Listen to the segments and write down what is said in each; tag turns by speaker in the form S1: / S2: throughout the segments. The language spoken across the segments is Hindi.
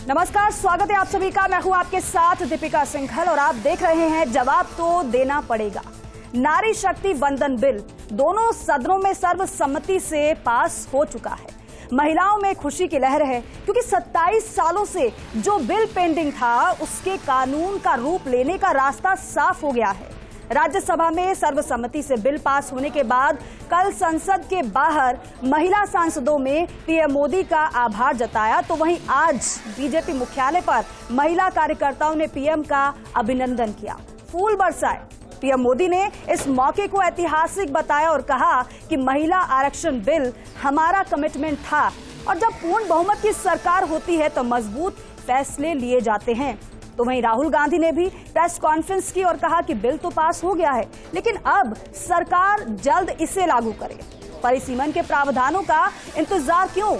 S1: नमस्कार, स्वागत है आप सभी का। मैं हूं आपके साथ दीपिका सिंघल और आप देख रहे हैं जवाब तो देना पड़ेगा। नारी शक्ति वंदन बिल दोनों सदनों में सर्वसम्मति से पास हो चुका है। महिलाओं में खुशी की लहर है क्योंकि 27 सालों से जो बिल पेंडिंग था उसके कानून का रूप लेने का रास्ता साफ हो गया है। राज्यसभा में सर्वसम्मति से बिल पास होने के बाद कल संसद के बाहर महिला सांसदों में पीएम मोदी का आभार जताया, तो वहीं आज बीजेपी मुख्यालय पर महिला कार्यकर्ताओं ने पीएम का अभिनंदन किया, फूल बरसाए। पीएम मोदी ने इस मौके को ऐतिहासिक बताया और कहा कि महिला आरक्षण बिल हमारा कमिटमेंट था और जब पूर्ण बहुमत की सरकार होती है तो मजबूत फैसले लिए जाते हैं। तो वहीं राहुल गांधी ने भी प्रेस कॉन्फ्रेंस की और कहा कि बिल तो पास हो गया है लेकिन अब सरकार जल्द इसे लागू करे। परिसीमन के प्रावधानों का इंतजार क्यों?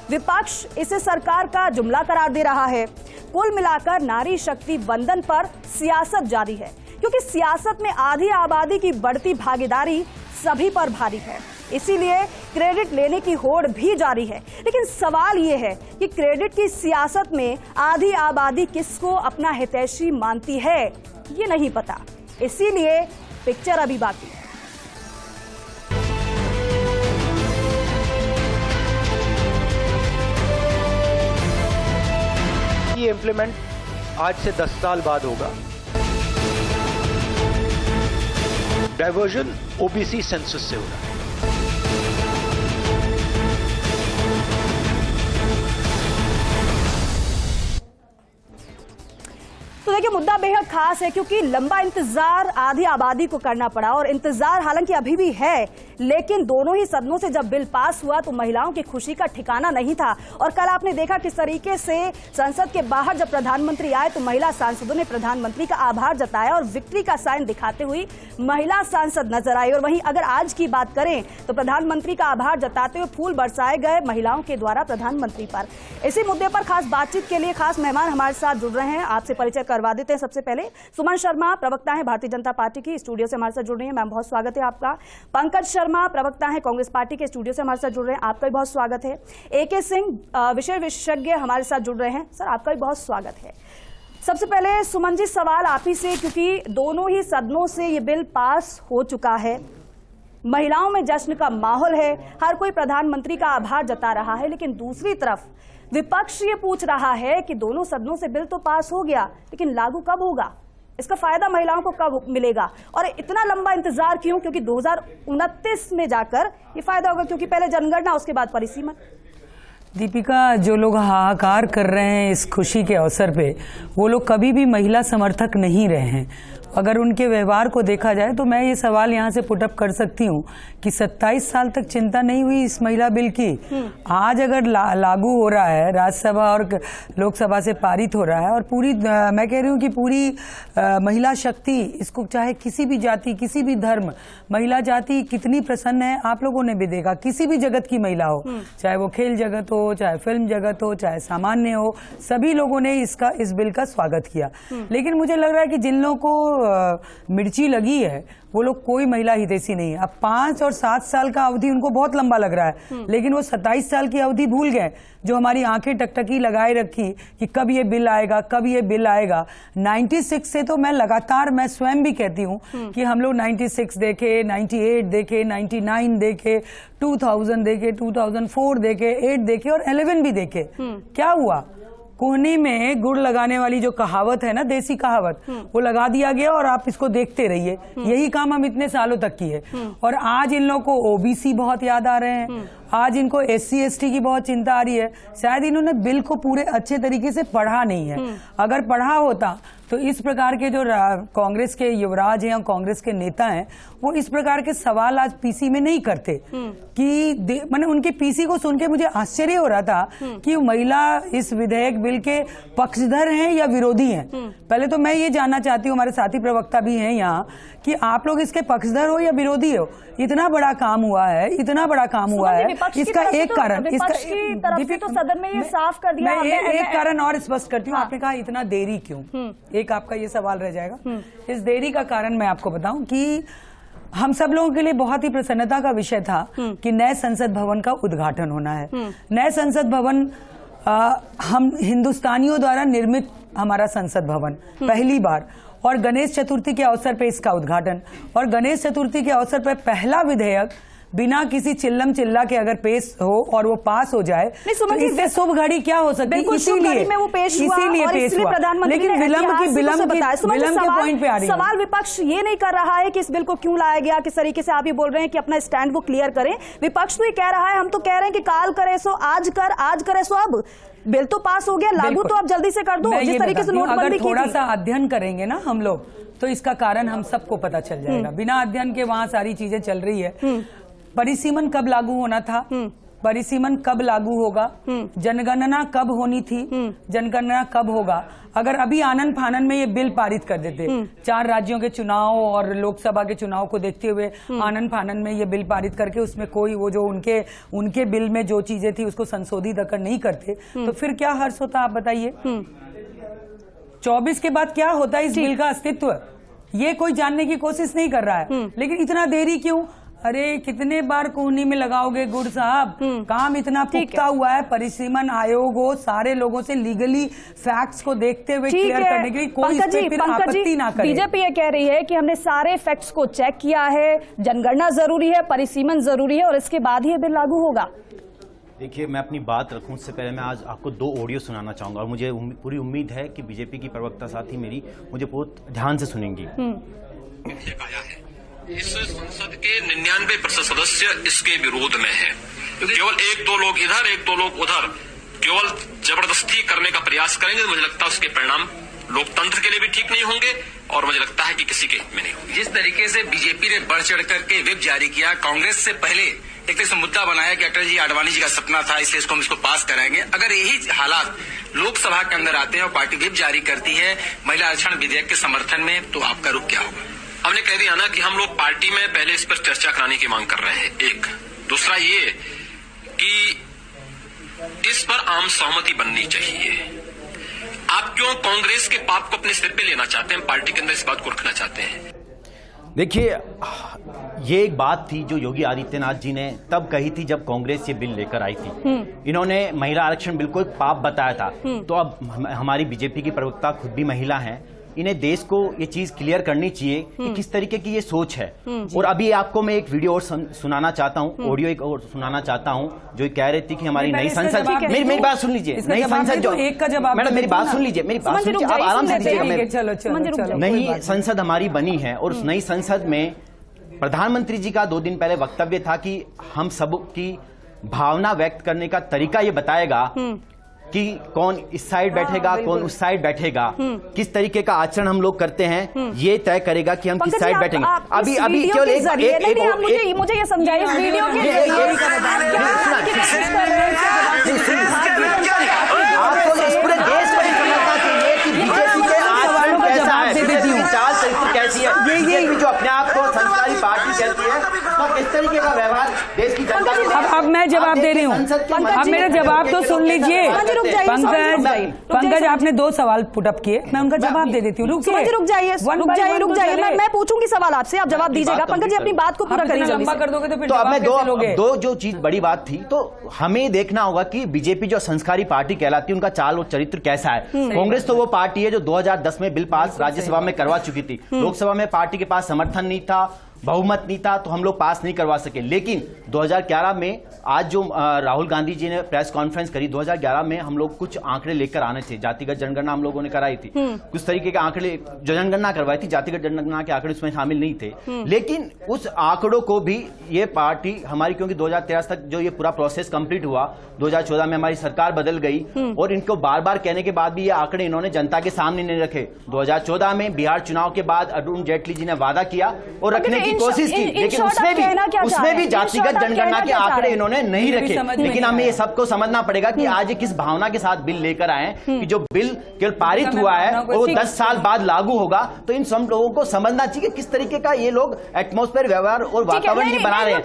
S1: विपक्ष इसे सरकार का जुमला करार दे रहा है। कुल मिलाकर नारी शक्ति वंदन पर सियासत जारी है क्योंकि सियासत में आधी आबादी की बढ़ती भागीदारी सभी पर भारी है, इसीलिए क्रेडिट लेने की होड़ भी जारी है। लेकिन सवाल ये है कि क्रेडिट की सियासत में आधी आबादी किसको अपना हितैषी मानती है ये नहीं पता, इसीलिए पिक्चर अभी बाकी है।
S2: ये इम्प्लीमेंट आज से 10 साल बाद होगा। डाइवर्जन ओबीसी सेंसस से हो रहा है।
S1: तो देखिए, मुद्दा बेहद खास है क्योंकि लंबा इंतजार आधी आबादी को करना पड़ा और इंतजार हालांकि अभी भी है, लेकिन दोनों ही सदनों से जब बिल पास हुआ तो महिलाओं की खुशी का ठिकाना नहीं था। और कल आपने देखा किस तरीके से संसद के बाहर जब प्रधानमंत्री आए तो महिला सांसदों ने प्रधानमंत्री का आभार जताया और विक्ट्री का साइन दिखाते हुए महिला सांसद नजर आई। और वहीं अगर आज की बात करें तो प्रधानमंत्री का आभार जताते हुए फूल बरसाए गए महिलाओं के द्वारा प्रधानमंत्री पर। इसी मुद्दे पर खास बातचीत के लिए खास मेहमान हमारे साथ जुड़ रहे हैं, आपसे परिचय करवा देते हैं। सबसे पहले सुमन शर्मा, प्रवक्ता है भारतीय जनता पार्टी की, स्टूडियो से हमारे साथ जुड़ रही है। मैम, बहुत स्वागत है आपका। पंकज शर्मा, प्रवक्ता है कांग्रेस पार्टी के, स्टूडियो से हमारे साथ जुड़ रहे हैं, आपका भी बहुत स्वागत है। एके सिंह, विषय विशेषज्ञ, हमारे साथ जुड़ रहे हैं, सर आपका भी बहुत स्वागत है। सबसे पहले सुमन जी, सवाल आप ही से, क्योंकि दोनों ही सदनों से ये बिल पास हो चुका है, महिलाओं में जश्न का माहौल है, हर कोई प्रधानमंत्री का आभार जता रहा है, लेकिन दूसरी तरफ विपक्ष ये पूछ रहा है कि दोनों सदनों से बिल तो पास हो गया लेकिन लागू कब होगा, इसका फायदा महिलाओं को कब मिलेगा और इतना लंबा इंतजार क्यों? क्योंकि 2029 में जाकर ये फायदा होगा, क्योंकि पहले जनगणना उसके बाद परिसीमन।
S3: दीपिका, जो लोग हाहाकार कर रहे हैं इस खुशी के अवसर पे, वो लोग कभी भी महिला समर्थक नहीं रहे हैं। अगर उनके व्यवहार को देखा जाए तो मैं ये सवाल यहाँ से पुटअप कर सकती हूँ कि 27 साल तक चिंता नहीं हुई इस महिला बिल की। आज अगर लागू हो रहा है, राज्यसभा और लोकसभा से पारित हो रहा है और पूरी मैं कह रही हूँ कि पूरी महिला शक्ति, इसको चाहे किसी भी जाति, किसी भी धर्म, महिला जाति कितनी प्रसन्न है आप लोगों ने भी देखा। किसी भी जगत की महिला हो, चाहे वो खेल जगत हो, चाहे फिल्म जगत हो, चाहे सामान्य हो, सभी लोगों ने इस बिल का स्वागत किया। लेकिन मुझे लग रहा है कि जिन लोगों को मिर्ची लगी है वो लोग कोई महिला हितैषी नहीं है। अब 5 और 7 साल का अवधि उनको बहुत लंबा लग रहा है, लेकिन वो 27 साल की अवधि भूल गए, जो हमारी आंखें टकटकी लगाए रखी कि कब ये बिल आएगा, कब ये बिल आएगा। 96 से तो मैं लगातार, मैं स्वयं भी कहती हूँ कि हम लोग 96 देखे, 98 देखे, 99 देखे, 2000 देखे, 2004 देखे, 8 देखे और 11 भी देखे। क्या हुआ? कोहनी में गुड़ लगाने वाली जो कहावत है ना, देसी कहावत, वो लगा दिया गया और आप इसको देखते रहिए। यही काम हम इतने सालों तक किए। और आज इन लोगों को ओबीसी बहुत याद आ रहे हैं, आज इनको SC ST की बहुत चिंता आ रही है। शायद इन्होंने बिल को पूरे अच्छे तरीके से पढ़ा नहीं है। अगर पढ़ा होता तो इस प्रकार के जो कांग्रेस के युवराज हैं या कांग्रेस के नेता हैं, वो इस प्रकार के सवाल आज पीसी में नहीं करते। कि मैंने उनके पीसी को सुन के मुझे आश्चर्य हो रहा था कि महिला इस विधेयक बिल के पक्षधर हैं या विरोधी हैं। पहले तो मैं ये जानना चाहती हूँ, हमारे साथी प्रवक्ता भी हैं यहाँ, कि आप लोग इसके पक्षधर हो या विरोधी हो? इतना बड़ा काम हुआ है, इतना बड़ा काम हुआ है, इसका एक कारण,
S1: इसका तो सदन में ये साफ कर दिया।
S3: मैं एक कारण और स्पष्ट करती हूँ। आपने कहा इतना देरी क्यों, एक आपका ये सवाल रह जाएगा। इस देरी का कारण मैं आपको बताऊं कि हम सब लोगों के लिए बहुत ही प्रसन्नता का विषय था कि नए संसद भवन का उद्घाटन होना है। नए संसद भवन हम हिंदुस्तानियों द्वारा निर्मित हमारा संसद भवन पहली बार, और गणेश चतुर्थी के अवसर पे इसका उद्घाटन, और गणेश चतुर्थी के अवसर पे पहला विधेयक बिना किसी चिल्लम चिल्ला के अगर पेश हो और वो पास हो जाए तो इससे शुभ घड़ी क्या हो सकती है। इसीलिए
S1: में वो पेश हुआ और इसलिए प्रधानमंत्री
S3: लेकिन विलंब के पॉइंट पे आ रही है।
S1: सवाल विपक्ष ये नहीं कर रहा है कि इस बिल को क्यों लाया गया, किस तरीके से आप ये बोल रहे हैं कि अपना स्टैंड वो क्लियर करें। विपक्ष तो ये कह रहा है, हम तो कह रहे हैं कि काल करे सो आज कर, आज करे सो अब। बिल तो पास हो गया, लागू तो आप जल्दी से कर दो। जिस तरीके से नोटबंदी की थी,
S3: थोड़ा सा अध्ययन करेंगे ना हम लोग तो इसका कारण हम सबको पता चल जाएगा। बिना अध्ययन के वहां सारी चीजें चल रही है। परिसीमन कब लागू होना था, परिसीमन कब लागू होगा, जनगणना कब होनी थी, जनगणना कब होगा। अगर अभी आनन फानन में ये बिल पारित कर देते, 4 राज्यों के चुनाव और लोकसभा के चुनाव को देखते हुए आनन फानन में ये बिल पारित करके उसमें कोई वो जो उनके बिल में जो चीजें थी उसको संशोधित अगर नहीं करते तो फिर क्या हर्ष होता, आप बताइए। 24 के बाद क्या होता है इस बिल का अस्तित्व, ये कोई जानने की कोशिश नहीं कर रहा है। लेकिन इतना देरी क्यों? अरे कितने बार कोहनी में लगाओगे गुड़ साहब, काम इतना पुख्ता हुआ है। परिसीमन आयोग हो, सारे लोगों से लीगली फैक्ट्स को देखते हुए क्लियर करने के लिए कोई इस पे फिर आपत्ति ना करे।
S1: बीजेपी ये कह रही है कि हमने सारे फैक्ट्स को चेक किया है, जनगणना जरूरी है, परिसीमन जरूरी है और इसके बाद ही ये बिल लागू होगा।
S4: देखिए, मैं अपनी बात रखूं उससे पहले मैं आज आपको 2 ऑडियो सुनाना चाहूंगा और मुझे पूरी उम्मीद है कि बीजेपी की प्रवक्ता साथी मेरी मुझे बहुत ध्यान से सुनेंगी।
S5: इस संसद के 99% सदस्य इसके विरोध में हैं। केवल 1-2 लोग इधर 1-2 लोग उधर केवल जबरदस्ती करने का प्रयास करेंगे तो मुझे लगता है उसके परिणाम लोकतंत्र के लिए भी ठीक नहीं होंगे और मुझे लगता है कि किसी के हित में नहीं होंगे।
S6: जिस तरीके से बीजेपी ने बढ़ चढ़ करके व्हिप जारी किया, कांग्रेस से पहले एक तरह से मुद्दा बनाया कि अटल जी आडवाणी जी का सपना था इसलिए इसको हम इसको पास कराएंगे। अगर यही हालात लोकसभा के अंदर आते हैं और पार्टी व्हिप जारी करती है महिला आरक्षण विधेयक के समर्थन में, तो आपका रुख क्या होगा?
S5: हमने कह दिया ना कि हम लोग पार्टी में पहले इस पर चर्चा कराने की मांग कर रहे हैं। एक दूसरा ये कि इस पर आम सहमति बननी चाहिए। आप क्यों कांग्रेस के पाप को अपने सिर पे लेना चाहते हैं? पार्टी के अंदर इस बात को रखना चाहते हैं।
S4: देखिए, ये एक बात थी जो योगी आदित्यनाथ जी ने तब कही थी जब कांग्रेस ये बिल लेकर आई थी। इन्होंने महिला आरक्षण बिल को पाप बताया था। तो अब हमारी बीजेपी की प्रवक्ता खुद भी महिला हैं, इन्हें देश को ये चीज क्लियर करनी चाहिए कि किस तरीके की ये सोच है। और अभी आपको मैं एक वीडियो और सुनाना चाहता हूँ, ऑडियो एक और सुनाना चाहता हूँ जो कह रही थी कि हमारी नई संसद, मेरी बात सुन लीजिए, नई संसद जो
S3: एक का जवाब,
S4: मैडम मेरी बात सुन लीजिए, मेरी बात सुन लीजिए, आप आराम से लीजिएगा।
S3: चलो
S4: नई संसद हमारी बनी है और उस नई संसद में प्रधानमंत्री जी का 2 दिन पहले वक्तव्य था कि हम सब की भावना व्यक्त करने का तरीका ये बताएगा कि कौन इस साइड बैठेगा, कौन उस साइड बैठेगा, किस तरीके का आचरण हम लोग करते हैं ये तय करेगा कि हम किस साइड बैठेंगे। अभी केवल एक
S1: मुझे ये समझाइए इस वीडियो के
S4: आपको इस पूरे देश को समझना चाहिए कि बीजेपी के आचरण कैसा है, विचार चरित्र कैसी है। बीजेपी जो अपने आप को संस्कारी पार्टी कहती है, तो किस तरीके का व्यवहार देश की जनता।
S3: अब मैं जवाब दे रही हूँ, अब मेरा जवाब तो सुन लीजिए। पंकज, आपने 2 सवाल पुटअप किए, मैं उनका जवाब दे देती हूँ। रुक जाइए, मैं पूछूंगी सवाल आपसे, आप जवाब दीजिएगा। पंकज जी अपनी बात को पूरा करिए, लंबा कर दोगे तो फिर
S4: तो अब मैं दो जो चीज बड़ी बात थी, तो हमें देखना होगा कि बीजेपी जो संस्कारी पार्टी कहलाती है उनका चाल और चरित्र कैसा है। कांग्रेस तो वो पार्टी है जो 2010 में बिल पास राज्यसभा में करवा चुकी थी। लोकसभा में पार्टी के पास समर्थन नहीं था, बहुमत नहीं था, तो हम लोग पास नहीं करवा सके। लेकिन 2011 में आज जो राहुल गांधी जी ने प्रेस कॉन्फ्रेंस करी, 2011 में हम लोग कुछ आंकड़े लेकर आने थे। जातिगत जनगणना हम लोगों ने कराई थी, कुछ तरीके के आंकड़े जो जनगणना करवाई थी, जातिगत जनगणना के आंकड़े उसमें शामिल नहीं थे। लेकिन उस आंकड़ों को भी ये पार्टी हमारी, क्योंकि 2013 तक जो ये पूरा प्रोसेस कंप्लीट हुआ, 2014 में हमारी सरकार बदल गई और इनको बार बार कहने के बाद भी ये आंकड़े इन्होंने जनता के सामने नहीं रखे। 2014 में बिहार चुनाव के बाद अरुण जेटली जी ने वादा किया और रखने की कोशिश की, लेकिन उसमें भी जातिगत जनगणना के आंकड़े इन्होंने नहीं रखे। लेकिन हमें ये सबको समझना पड़ेगा कि आज किस भावना के साथ बिल लेकर आए कि जो बिल केवल पारित हुआ है और वो 10 साल बाद लागू होगा। तो इन सब लोगों को समझना चाहिए किस तरीके का ये लोग एटमॉस्फेयर, व्यवहार और वातावरण ये बना रहे हैं।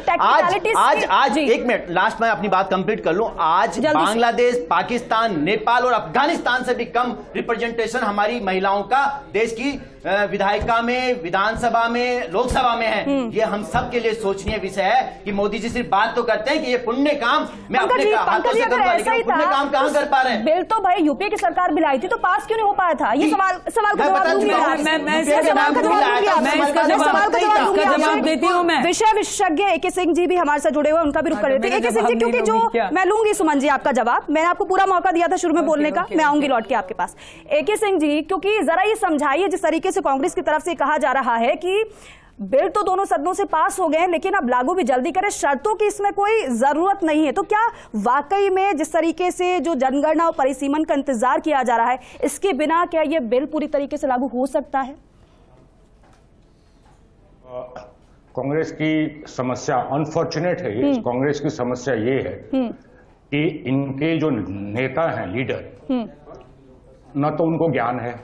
S4: आज 1 मिनट लास्ट में अपनी बात कंप्लीट कर लूं। आज बांग्लादेश, पाकिस्तान, नेपाल और अफगानिस्तान से भी कम रिप्रेजेंटेशन हमारी महिलाओं का देश की विधायिका में, विधानसभा में, लोकसभा में है। हैं, ये हम सब के लिए सोचनीय विषय है कि मोदी जी सिर्फ बात तो करते हैं कि ये पुण्य काम मैं अपने हाथों से करूंगा, लेकिन वो पुण्य काम कहाँ कर पा रहे हैं?
S1: बिल तो भाई यूपीए की सरकार बिल आई थी, तो पास क्यों नहीं हो पाया था? ये सवाल का जवाब दूंगी
S3: जवाब देती हूँ मैं।
S1: विषय विशेषज्ञ एके सिंह जी भी हमारे साथ जुड़े हुए, उनका भी रुख कर देते हैं। एके सिंह जी, क्योंकि जो मैं लूंगी सुमन जी आपका जवाब, मैंने आपको पूरा मौका दिया था शुरू में बोलने का, मैं आऊंगी लौट के आपके पास। एके सिंह जी, क्योंकि जरा ये समझाइए, जिस तरीके से कांग्रेस की तरफ से कहा जा रहा है कि बिल तो दोनों सदनों से पास हो गए हैं, लेकिन अब लागू भी जल्दी करें, शर्तों की इसमें कोई जरूरत नहीं है, तो क्या वाकई में जिस तरीके से जो जनगणना और परिसीमन का इंतजार किया जा रहा है, इसके बिना क्या ये बिल पूरी तरीके से लागू हो सकता है?
S7: कांग्रेस की समस्या अनफॉर्चुनेट है, ये कांग्रेस की समस्या ये है कि इनके जो नेता हैं, लीडर, न तो उनको ज्ञान है,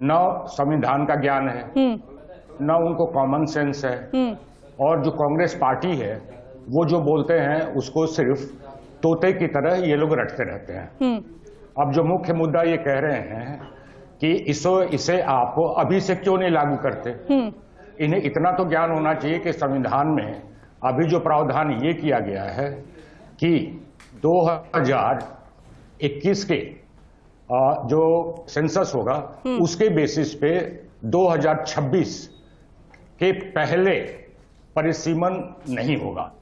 S7: न संविधान का ज्ञान है, न उनको कॉमन सेंस है, और जो कांग्रेस पार्टी है वो जो बोलते हैं उसको सिर्फ तोते की तरह ये लोग रटते रहते हैं। अब जो मुख्य मुद्दा ये कह रहे हैं कि इसे आप अभी से क्यों नहीं लागू करते, इन्हें इतना तो ज्ञान होना चाहिए कि संविधान में अभी जो प्रावधान ये किया गया है कि 2021 के जो सेंसस होगा उसके बेसिस पे 2026 के पहले परिसीमन नहीं होगा,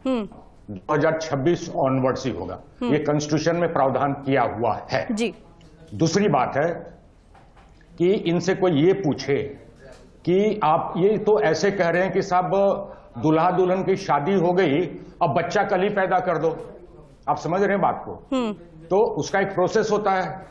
S7: 2026 ऑनवर्ड्स ही होगा। ये कॉन्स्टिट्यूशन में प्रावधान किया हुआ है
S1: जी।
S7: दूसरी बात है कि इनसे कोई ये पूछे कि आप ये तो ऐसे कह रहे हैं कि साहब दुल्हा दुल्हन की शादी हो गई, अब बच्चा कल ही पैदा कर दो, आप समझ रहे हैं बात को? तो उसका एक प्रोसेस होता है,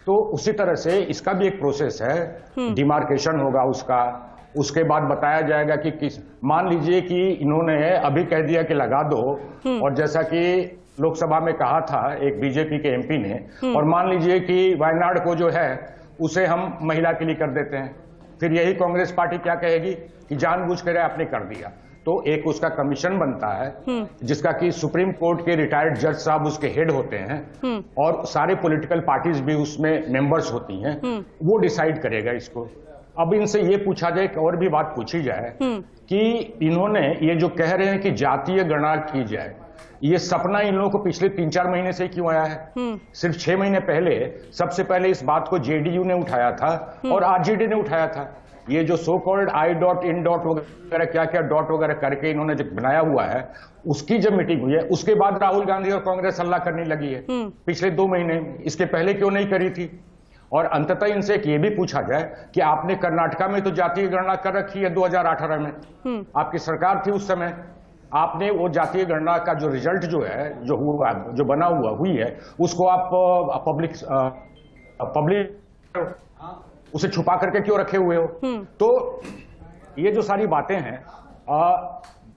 S7: तो उसी तरह से इसका भी एक प्रोसेस है, डिमार्केशन होगा उसका, उसके बाद बताया जाएगा कि किस, मान लीजिए कि इन्होंने अभी कह दिया कि लगा दो, और जैसा कि लोकसभा में कहा था एक बीजेपी के एमपी ने, और मान लीजिए कि वायनाड को जो है उसे हम महिला के लिए कर देते हैं, फिर यही कांग्रेस पार्टी क्या कहेगी कि जानबूझ कर आपने कर दिया। तो एक उसका कमीशन बनता है जिसका कि सुप्रीम कोर्ट के रिटायर्ड जज साहब उसके हेड होते हैं, और सारे पॉलिटिकल पार्टीज भी उसमें मेंबर्स होती हैं, वो डिसाइड करेगा इसको। अब इनसे ये पूछा जाए कि और भी बात पूछी जाए कि इन्होंने ये जो कह रहे हैं कि जातीय गणना की जाए, ये सपना इन लोगों को पिछले 3-4 महीने से क्यों आया है? सिर्फ 6 महीने पहले सबसे पहले इस बात को जेडीयू ने उठाया था और आरजेडी ने उठाया था। ये जो सो कॉल्ड I.in वगैरह क्या क्या डॉट वगैरह करके इन्होंने जो बनाया हुआ है, उसकी जब मीटिंग हुई है उसके बाद राहुल गांधी और कांग्रेस हल्ला करने लगी है पिछले 2 महीने। इसके पहले क्यों नहीं करी थी? और अंततः इनसे ये भी पूछा जाए कि आपने कर्नाटका में तो जातीय गणना कर रखी है 2018 में, आपकी सरकार थी उस समय, आपने वो जातीय गणना का जो रिजल्ट जो है जो हुआ जो बना हुआ हुई है उसको आप पब्लिक उसे छुपा करके क्यों रखे हुए हो? तो ये जो सारी बातें हैं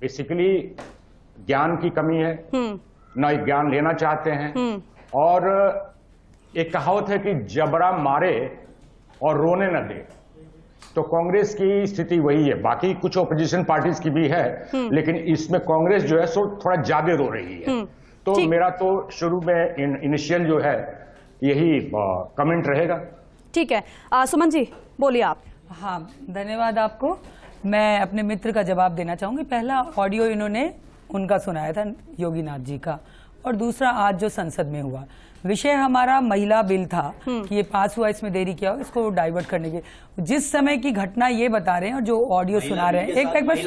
S7: बेसिकली ज्ञान की कमी है, ना ज्ञान लेना चाहते हैं, और एक कहावत है कि जबड़ा मारे और रोने न दे। तो कांग्रेस की स्थिति वही है, बाकी कुछ ओपोजिशन पार्टीज की भी है, लेकिन इसमें कांग्रेस जो है सो थोड़ा ज्यादा रो रही है। तो मेरा तो शुरू में इनिशियल जो है यही कमेंट रहेगा।
S1: ठीक है, सुमन जी बोलिए आप।
S3: हाँ, धन्यवाद आपको। मैं अपने मित्र का जवाब देना चाहूंगी। पहला ऑडियो इन्होंने उनका सुनाया था योगीनाथ जी का, और दूसरा आज जो संसद में हुआ। विषय हमारा महिला बिल था कि ये पास हुआ, इसमें देरी क्या हो, इसको डाइवर्ट करने के। जिस समय की घटना ये बता रहे हैं और जो ऑडियो सुना रहे हैं, एक बार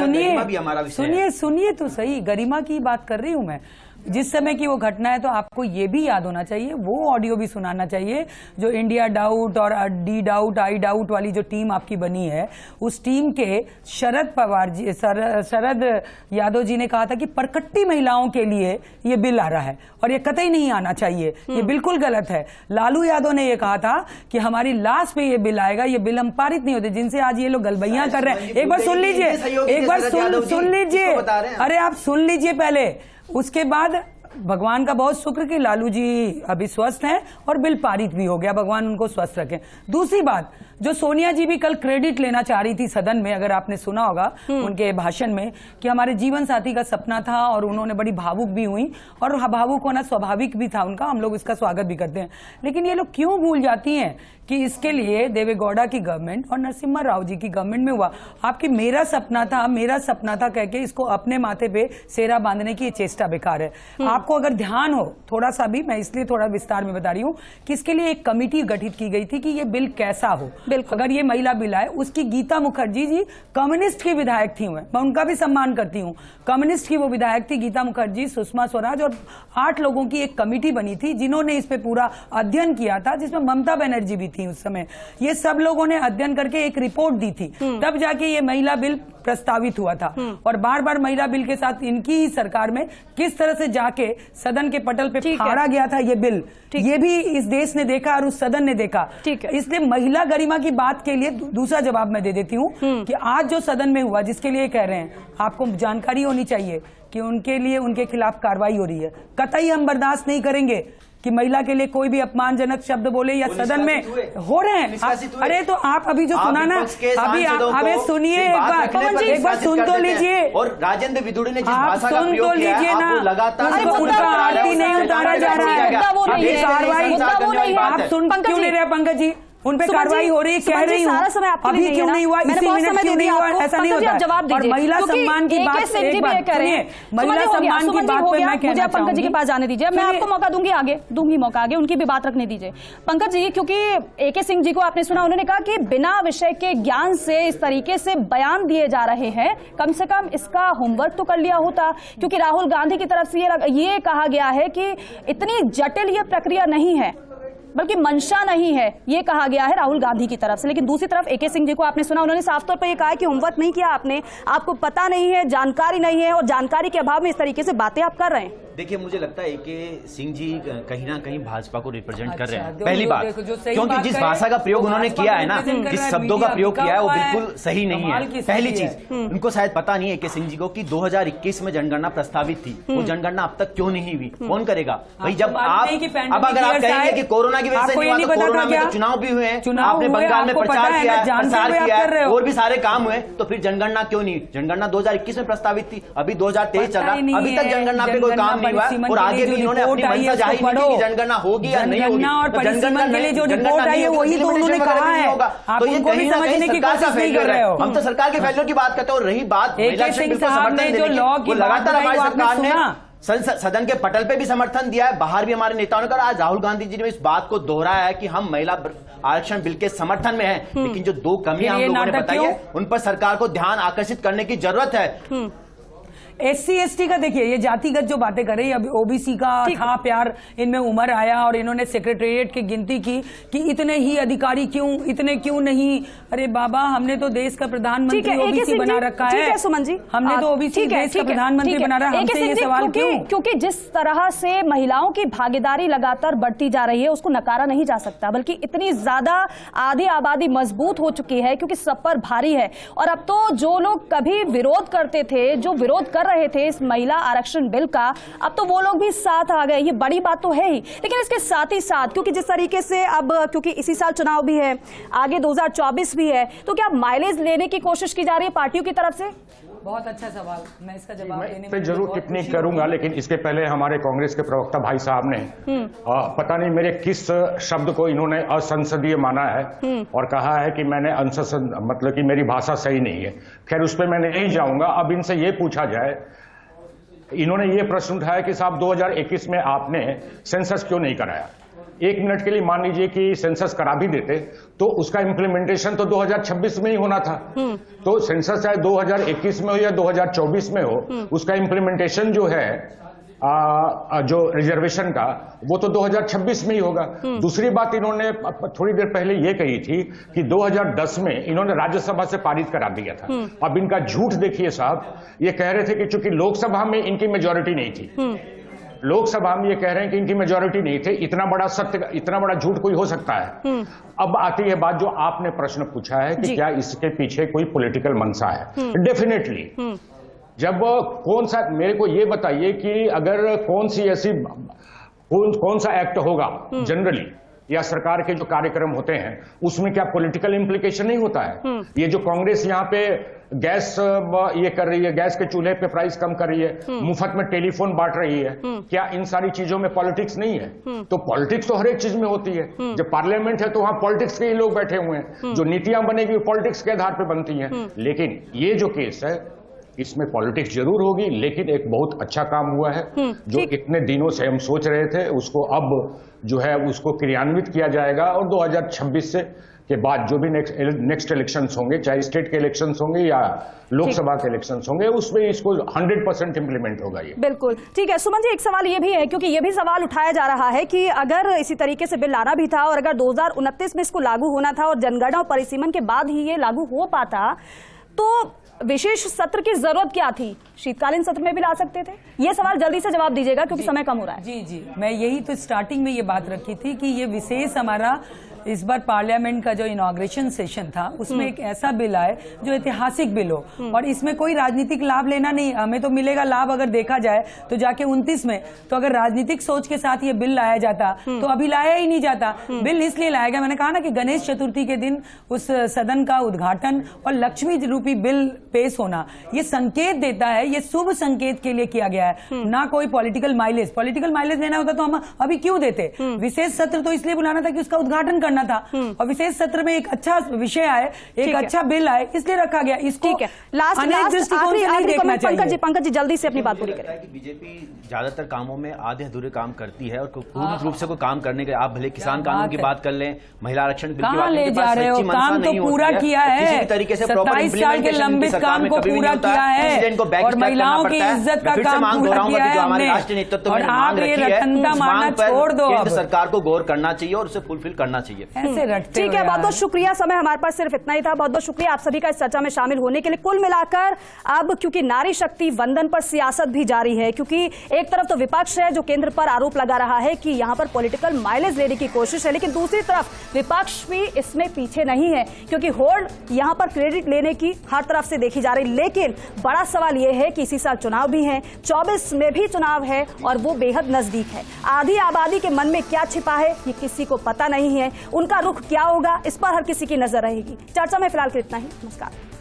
S3: सुनिए तो सही, गरिमा की बात कर रही हूं मैं। जिस समय की वो घटना है तो आपको ये भी याद होना चाहिए, वो ऑडियो भी सुनाना चाहिए जो इंडिया डाउट और डी डाउट आई डाउट वाली जो टीम आपकी बनी है, उस टीम के शरद पवार जी, शरद यादव जी ने कहा था कि परकट्टी महिलाओं के लिए ये बिल आ रहा है और ये कतई नहीं आना चाहिए, ये बिल्कुल गलत है। लालू यादव ने ये कहा था कि हमारी लास्ट पे ये बिल आएगा, ये बिल हम पारित नहीं होते, जिनसे आज ये लोग गलबैयां कर रहे हैं। एक बार सुन लीजिए, एक बार सुन लीजिए, अरे आप सुन लीजिए पहले, उसके बाद भगवान का बहुत शुक्र कि लालू जी अभी स्वस्थ हैं और बिल पारित भी हो गया, भगवान उनको स्वस्थ रखें। दूसरी बात, जो सोनिया जी भी कल क्रेडिट लेना चाह रही थी सदन में, अगर आपने सुना होगा उनके भाषण में कि हमारे जीवन साथी का सपना था, और उन्होंने बड़ी भावुक भी हुई, और भावुक होना स्वाभाविक भी था उनका, हम लोग इसका स्वागत भी करते हैं। लेकिन ये लोग क्यों भूल जाती हैं कि इसके लिए देवेगौड़ा की गवर्नमेंट और नरसिम्हा राव जी की गवर्नमेंट में हुआ। आपकी मेरा सपना था कह के इसको अपने माथे पे सेरा बांधने की ये चेष्टा बेकार है। आपको अगर ध्यान हो थोड़ा सा भी, मैं इसलिए थोड़ा विस्तार में बता रही हूँ कि इसके लिए एक कमेटी गठित की गई थी कि ये बिल कैसा हो। अगर ये महिला बिल आए, उसकी गीता मुखर्जी जी कम्युनिस्ट की विधायक थी, मैं उनका भी सम्मान करती हूँ, कम्युनिस्ट की वो विधायक थी गीता मुखर्जी, सुषमा स्वराज, और 8 लोगों की एक कमेटी बनी थी जिन्होंने इस पे पूरा अध्ययन किया था, जिसमें ममता बनर्जी भी थी उस समय। ये सब लोगों ने अध्ययन करके एक रिपोर्ट दी थी, तब जाके ये महिला बिल प्रस्तावित हुआ था। और बार बार महिला बिल के साथ इनकी ही सरकार में किस तरह से जाके सदन के पटल पे फाड़ा गया था ये बिल, ये भी इस देश ने देखा और उस सदन ने देखा। इसलिए महिला गरिमा की बात के लिए दूसरा जवाब मैं दे देती हूँ कि आज जो सदन में हुआ, जिसके लिए कह रहे हैं, आपको जानकारी होनी चाहिए कि उनके लिए उनके खिलाफ कार्रवाई हो रही है। कतई हम बर्दाश्त नहीं करेंगे कि महिला के लिए कोई भी अपमानजनक शब्द बोले या सदन में हो रहे हैं। अरे तो आप अभी जो सुना ना, अभी अबे सुनिए एक बार सुन तो लीजिए।
S4: और राजेंद्र विदुड़ी ने जिस
S3: आप
S4: भाषा का
S3: सुन
S4: प्रयोग
S3: तो
S4: किया है,
S3: लीजिए ना,
S4: आपको लगातार
S3: उनका आरती नहीं उतारा जा रहा है। अभी कार्रवाई आप सुन क्यों नहीं रहे पंकज जी? उन पे कार्रवाई हो रही है, कह रही हूँ, अभी क्यों नहीं हुआ, इसी मिनट क्यों नहीं हुआ, ऐसा नहीं होता है। और महिला सम्मान की बात, एक बात सुनिए, महिला सम्मान की बात पे मैं कहना चाहूंगी।
S1: पंकज जी के पास जाने दीजिए, मैं आपको मौका दूंगी मौका आगे, उनकी भी बात रखने दीजिए। पंकज जी, क्योंकि AK सिंह जी को आपने सुना, उन्होंने कहा कि बिना विषय के ज्ञान से इस तरीके से बयान दिए जा रहे हैं, कम से कम इसका होमवर्क तो कर लिया होता, क्योंकि राहुल गांधी की तरफ से ये कहा गया है कि इतनी जटिल ये प्रक्रिया नहीं है, बल्कि मंशा नहीं है, ये कहा गया है राहुल गांधी की तरफ से। लेकिन दूसरी तरफ AK सिंह जी को आपने सुना, उन्होंने साफ तौर पर ये कहा कि होमवर्क नहीं किया आपने, आपको पता नहीं है, जानकारी नहीं है, और जानकारी के अभाव में इस तरीके से बातें आप कर रहे हैं।
S4: देखिए, मुझे लगता है AK सिंह जी कहीं ना कहीं भाजपा को रिप्रेजेंट कर रहे हैं। पहली बात, क्योंकि जिस भाषा का प्रयोग उन्होंने किया है ना, जिस शब्दों का प्रयोग किया है, वो बिल्कुल सही नहीं है। पहली चीज, उनको शायद पता नहीं है AK सिंह जी को कि 2021 में जनगणना प्रस्तावित थी, वो जनगणना अब तक क्यों नहीं हुई, कौन करेगा भाई? जब आप अब अगर आप कहेंगे कि कोरोना की वजह से नहीं हुआ, तो कोरोना में तो चुनाव भी हुए हैं, आपने बंगाल में प्रचार किया है, और भी सारे काम हुए, तो फिर जनगणना क्यों नहीं? जनगणना 2021 में प्रस्तावित थी, अभी 2023 चल रहा, अभी तक जनगणना पे कोई काम नहीं हुआ, और आगे भी इन्होंने अपनी मंशा जाहिर की कि जनगणना होगी या नहीं होगी।
S3: और जनगणना के लिए जो रिपोर्ट आई है वही तो उन्होंने कहा है,
S4: तो ये कहीं ना कहीं सरकार का फेलियर है। हम तो सरकार के फेलियर की बात करते हैं। और रही बात
S3: AK सिंह साहब ने जो लॉ की
S4: लगातार हमारी सरकार ने सदन के पटल पे भी समर्थन दिया है, बाहर भी हमारे नेताओं ने कहा। आज राहुल गांधी जी ने इस बात को दोहराया है कि हम महिला आरक्षण बिल के समर्थन में हैं, लेकिन जो 2 कमियां हम लोगों ने बताई है, उन पर सरकार को ध्यान आकर्षित करने की जरूरत है।
S3: SC ST का देखिए, ये जातिगत जो बातें कर रही है, अभी OBC का था प्यार, इनमें उम्र आया और इन्होंने सेक्रेटेरिएट की गिनती की कि इतने ही अधिकारी क्यों, इतने क्यों नहीं। अरे बाबा, हमने तो देश का प्रधानमंत्री OBC बना रखा है, सुमन जी, हमने तो OBC देश का प्रधानमंत्री बना रहा है, हमसे ये सवाल क्यों?
S1: क्योंकि जिस तरह से महिलाओं की भागीदारी लगातार बढ़ती जा रही है, उसको नकारा नहीं जा सकता, बल्कि इतनी ज्यादा आधी आबादी मजबूत हो चुकी है, क्योंकि सब पर भारी है। और अब तो जो लोग कभी विरोध करते थे, जो विरोध कर रहे थे इस महिला आरक्षण बिल का, अब तो वो लोग भी साथ आ गए। ये बड़ी बात तो है ही, लेकिन इसके साथ ही साथ, क्योंकि जिस तरीके से अब, क्योंकि इसी साल चुनाव भी है, आगे 2024 भी है, तो क्या माइलेज लेने की कोशिश की जा रही है पार्टियों की तरफ से?
S3: बहुत अच्छा सवाल, मैं इसका जवाब देने
S7: में जरूर टिप्पणी करूंगा, लेकिन इसके पहले हमारे कांग्रेस के प्रवक्ता भाई साहब ने पता नहीं मेरे किस शब्द को इन्होंने असंसदीय माना है और कहा है कि मैंने मतलब कि मेरी भाषा सही नहीं है। खैर, उस पर मैं नहीं जाऊंगा। अब इनसे ये पूछा जाए, इन्होंने ये प्रश्न उठाया कि साहब 2021 में आपने सेंसस क्यों नहीं कराया। 1 मिनट के लिए मान लीजिए कि सेंसस करा भी देते तो उसका इम्प्लीमेंटेशन तो 2026 में ही होना था। तो सेंसस चाहे 2021 में हो या 2024 में हो, उसका इम्प्लीमेंटेशन जो है जो रिजर्वेशन का, वो तो 2026 में ही होगा। दूसरी बात, इन्होंने थोड़ी देर पहले ये कही थी कि 2010 में इन्होंने राज्यसभा से पारित करा दिया था। अब इनका झूठ देखिए साहब, ये कह रहे थे कि चूंकि लोकसभा में इनकी मेजॉरिटी नहीं थी, लोकसभा में ये कह रहे हैं कि इनकी मेजॉरिटी नहीं थी। इतना बड़ा सत्य, इतना बड़ा झूठ कोई हो सकता है? अब आती है बात जो आपने प्रश्न पूछा है कि क्या इसके पीछे कोई पॉलिटिकल मंशा है। डेफिनेटली जब कौन सा, मेरे को ये बताइए कि अगर कौन सा एक्ट होगा जनरली या सरकार के जो कार्यक्रम होते हैं उसमें क्या पॉलिटिकल इम्प्लीकेशन नहीं होता है? ये जो कांग्रेस यहाँ पे गैस ये कर रही है, गैस के चूल्हे पे प्राइस कम कर रही है, मुफ्त में टेलीफोन बांट रही है, क्या इन सारी चीजों में पॉलिटिक्स नहीं है? तो पॉलिटिक्स तो हर एक चीज में होती है। जब पार्लियामेंट है तो वहां पॉलिटिक्स के ही लोग बैठे हुए हैं, जो नीतियां बनेगी पॉलिटिक्स के आधार पर बनती हैं। लेकिन ये जो केस है इसमें पॉलिटिक्स जरूर होगी, लेकिन एक बहुत अच्छा काम हुआ है जो इतने दिनों से हम सोच रहे थे, उसको अब जो है उसको क्रियान्वित किया जाएगा और 2026 से के बाद जो भी नेक्स्ट इलेक्शंस होंगे, चाहे स्टेट के इलेक्शंस होंगे या लोकसभा के इलेक्शंस होंगे, उसमें इसको 100% इंप्लीमेंट होगा ये।
S1: बिल्कुल ठीक है। सुमन जी, एक सवाल ये भी है, क्योंकि ये भी सवाल उठाया जा रहा है कि अगर इसी तरीके से बिल लाना भी था और अगर 2029 में इसको लागू होना था और जनगणना और परिसीमन के बाद ही ये लागू हो पाता, तो विशेष सत्र की जरूरत क्या थी? शीतकालीन सत्र में भी ला सकते थे। ये सवाल जल्दी से जवाब दीजिएगा क्योंकि समय कम हो रहा है।
S3: जी, मैं यही तो स्टार्टिंग में ये बात रखी थी कि ये विशेष हमारा इस बार पार्लियामेंट का जो इनॉग्रेशन सेशन था उसमें एक ऐसा बिल आए जो ऐतिहासिक बिल हो और इसमें कोई राजनीतिक लाभ लेना नहीं। हमें तो मिलेगा लाभ अगर देखा जाए तो जाके 29 में, तो अगर राजनीतिक सोच के साथ ये बिल लाया जाता तो अभी लाया ही नहीं जाता। बिल इसलिए लाया गया, मैंने कहा ना कि गणेश चतुर्थी के दिन उस सदन का उद्घाटन और लक्ष्मी रूपी बिल पेश होना, ये संकेत देता है, ये शुभ संकेत के लिए किया गया है, ना कोई पॉलिटिकल माइलेज लेना होता तो हम अभी क्यों देते? विशेष सत्र तो इसलिए बुलाना था कि उसका उद्घाटन करना था और विशेष सत्र में एक अच्छा विषय आए, एक अच्छा बिल आए, इसलिए रखा गया। इसको
S1: ठीक है, लास्ट पंकज जी जल्दी से अपनी बात पूरी करें।
S4: बीजेपी ज्यादातर कामों में आधे अधूरे काम करती है और पूर्ण रूप से कोई काम करने के, आप भले किसान कानून की बात कर लें, महिला आरक्षण बिल की बात
S3: ले जा रहे हो, काम तो पूरा किया है,
S4: किसी भी तरीके से
S3: 27 साल के लंबित काम को पूरा किया है और महिलाओं की इज्जत का काम पूरा किया है हमने।
S4: राष्ट्रीय नेतृत्व
S3: और आप ये रखंदा मारना छोड़ दो,
S4: केंद्र सरकार को गौर करना चाहिए और उसे फुलफिल करना चाहिए।
S3: ऐसे रटते
S1: ठीक है, बहुत बहुत शुक्रिया। समय हमारे पास सिर्फ इतना ही था। बहुत बहुत शुक्रिया आप सभी का इस चर्चा में शामिल होने के लिए। कुल मिलाकर अब क्योंकि नारी शक्ति वंदन पर सियासत भी जारी है, क्योंकि एक तरफ तो विपक्ष है जो केंद्र पर आरोप लगा रहा है कि यहां पर पॉलिटिकल माइलेज लेने की कोशिश है, लेकिन दूसरी तरफ विपक्ष भी इसमें पीछे नहीं है, क्योंकि होल्ड यहां पर क्रेडिट लेने की हर तरफ से देखी जा रही। लेकिन बड़ा सवाल यह है कि इसी साल चुनाव भी है, 24 में भी चुनाव है और वो बेहद नजदीक है। आधी आबादी के मन में क्या छिपा है ये किसी को पता नहीं है, उनका रुख क्या होगा इस पर हर किसी की नजर रहेगी। चर्चा में फिलहाल के इतना ही। नमस्कार।